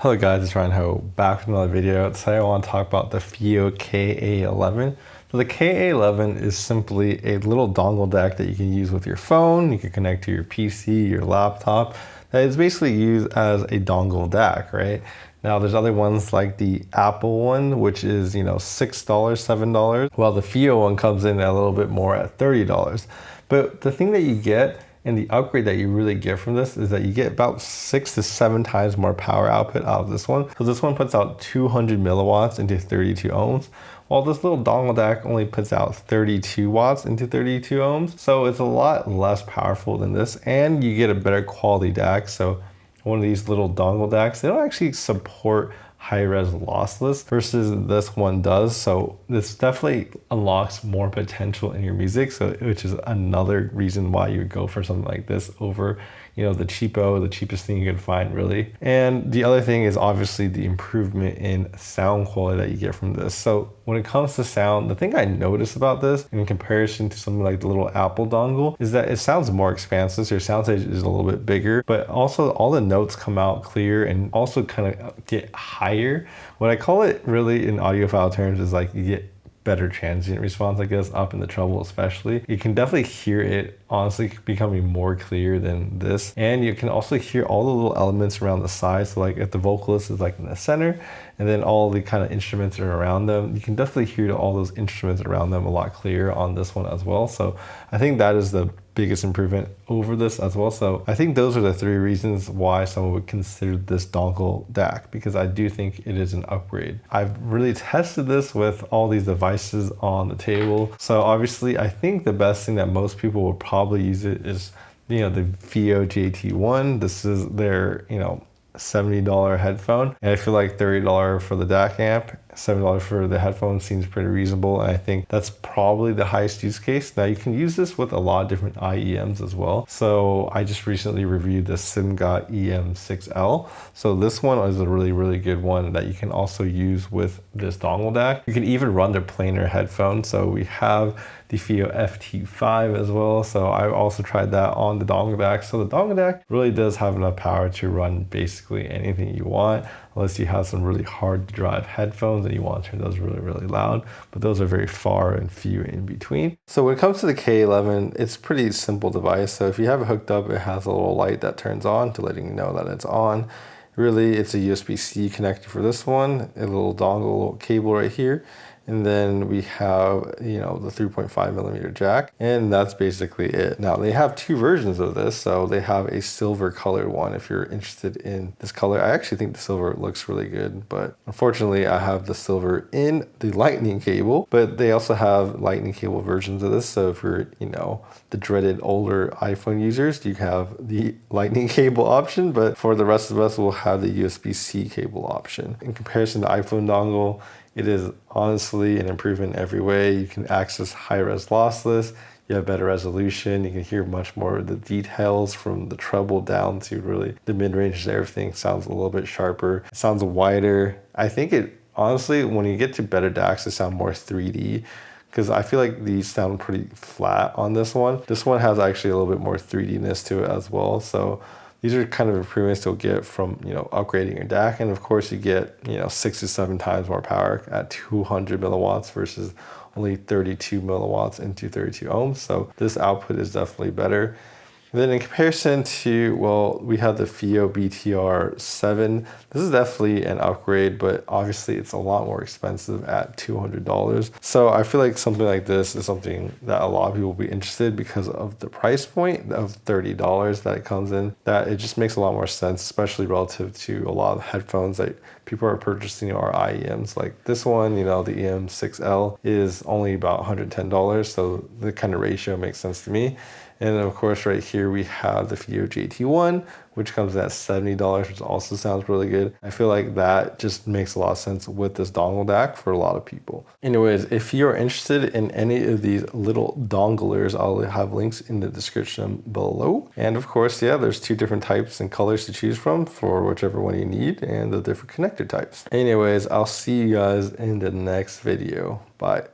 Hello guys, it's Ryan Ho back with another video. Today I want to talk about the Fiio KA11. So the KA11 is simply a little dongle deck that you can use with your phone. You can connect to your PC, your laptop. That is basically used as a dongle DAC, right? Now there's other ones like the Apple one, which is, $6, $7, while the Fiio one comes in a little bit more at $30. But the thing that you get and the upgrade that you really get from this is that you get about 6 to 7 times more power output out of this one. So this one puts out 200 milliwatts into 32 ohms, while this little dongle DAC only puts out 32 watts into 32 ohms. So it's a lot less powerful than this, and you get a better quality DAC. So one of these little dongle DACs, they don't actually support high-res lossless versus this one does. So this definitely unlocks more potential in your music, so which is another reason why you would go for something like this over the cheapest thing you can find, really. And the other thing is obviously the improvement in sound quality that you get from this. So when it comes to sound, the thing I noticed about this in comparison to something like the little Apple dongle is that it sounds more expansive. So your sound stage is a little bit bigger, but also all the notes come out clear and also kind of get higher. What I call it really in audiophile terms is like you get better transient response, I guess, up in the treble especially. You can definitely hear it honestly becoming more clear than this. And you can also hear all the little elements around the side. So like if the vocalist is like in the center and then all the kind of instruments are around them, you can definitely hear all those instruments around them a lot clearer on this one as well. So I think that is the biggest improvement over this as well. So I think those are the 3 reasons why someone would consider this dongle DAC, because I do think it is an upgrade. I've really tested this with all these devices on the table. So obviously I think the best thing that most people will probably use it is, the Fiio JT1. This is their, $70 headphone, and I feel like $30 for the DAC amp, $7 for the headphones seems pretty reasonable, and I think that's probably the highest use case. Now you can use this with a lot of different IEMs as well. So I just recently reviewed the SIMGA EM6L. So this one is a really good one that you can also use with this dongle DAC. You can even run the planar headphone. So we have the Fiio FT5 as well. So I also tried that on the dongle DAC. So the dongle DAC really does have enough power to run basically anything you want, unless you have some really hard to drive headphones and you want to turn those really loud, but those are very far and few in between. So when it comes to the K11, it's a pretty simple device. So if you have it hooked up, it has a little light that turns on to letting you know that it's on. Really, it's a USB-C connector for this one, a little dongle, a little cable right here. And then we have, the 3.5mm jack, and that's basically it. Now they have 2 versions of this. So they have a silver colored one if you're interested in this color. I actually think the silver looks really good, but unfortunately I have the silver in the lightning cable, but they also have lightning cable versions of this. So if you're, the dreaded older iPhone users, you have the lightning cable option, but for the rest of us, we'll have the USB-C cable option. In comparison to iPhone dongle, it is honestly an improvement every way. You can access high-res lossless, you have better resolution, you can hear much more of the details from the treble down to really the mid-range. Everything sounds a little bit sharper, it sounds wider. I think it, honestly, when you get to better DACs, they sound more 3D, because I feel like these sound pretty flat on this one. This one has actually a little bit more 3D-ness to it as well. So these are kind of improvements you'll get from, upgrading your DAC. And of course you get, 6 to 7 times more power at 200 milliwatts versus only 32 milliwatts into 32 ohms. So this output is definitely better. And then in comparison to, well, we have the Fiio BTR7. This is definitely an upgrade, but obviously it's a lot more expensive at $200. So I feel like something like this is something that a lot of people will be interested because of the price point of $30 that it comes in, that it just makes a lot more sense, especially relative to a lot of headphones that people are purchasing are IEMs. Like this one, the EM6L is only about $110. So the kind of ratio makes sense to me. And of course, right here, we have the Fiio JT1, which comes at $70, which also sounds really good. I feel like that just makes a lot of sense with this dongle DAC for a lot of people. Anyways, if you're interested in any of these little donglers, I'll have links in the description below. And of course, yeah, there's 2 different types and colors to choose from for whichever one you need and the different connector types. Anyways, I'll see you guys in the next video. Bye.